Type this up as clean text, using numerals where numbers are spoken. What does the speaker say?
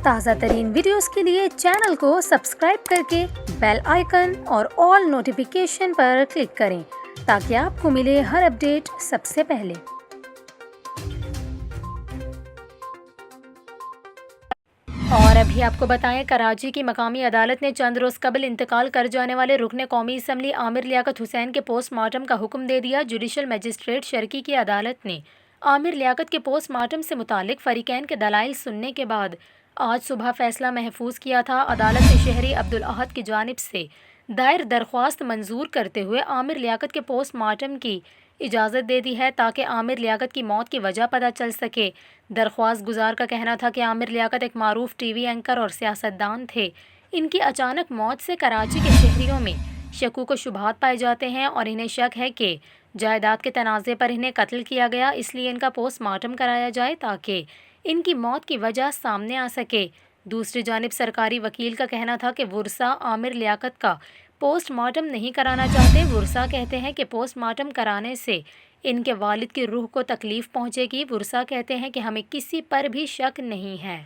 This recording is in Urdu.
تازہ ترین ویڈیوز کے لیے چینل کو سبسکرائب کر کے بیل آئیکن اور آل نوٹیفیکیشن پر کلک کریں تاکہ آپ کو ملے ہر اپڈیٹ سب سے پہلے۔ اور ابھی آپ کو بتائیں، کراچی کی مقامی عدالت نے چند روز قبل انتقال کر جانے والے رکن قومی اسمبلی عامر لیاقت حسین کے پوسٹ مارٹم کا حکم دے دیا۔ جوڈیشل مجسٹریٹ شرقی کی عدالت نے عامر لیاقت کے پوسٹ مارٹم سے متعلق فریقین کے دلائل سننے کے بعد آج صبح فیصلہ محفوظ کیا تھا۔ عدالت نے شہری عبدالاحد کی جانب سے دائر درخواست منظور کرتے ہوئے عامر لیاقت کے پوسٹ مارٹم کی اجازت دے دی ہے تاکہ عامر لیاقت کی موت کی وجہ پتہ چل سکے۔ درخواست گزار کا کہنا تھا کہ عامر لیاقت ایک معروف ٹی وی اینکر اور سیاستدان تھے۔ ان کی اچانک موت سے کراچی کے شہریوں میں شکوک و شبہات پائے جاتے ہیں اور انہیں شک ہے کہ جائیداد کے تنازع پر انہیں قتل کیا گیا، اس لیے ان کا پوسٹ مارٹم کرایا جائے تاکہ ان کی موت کی وجہ سامنے آ سکے۔ دوسری جانب سرکاری وکیل کا کہنا تھا کہ ورثاء عامر لیاقت کا پوسٹ مارٹم نہیں کرانا چاہتے۔ ورثاء کہتے ہیں کہ پوسٹ مارٹم کرانے سے ان کے والد کی روح کو تکلیف پہنچے گی۔ ورثاء کہتے ہیں کہ ہمیں کسی پر بھی شک نہیں ہے۔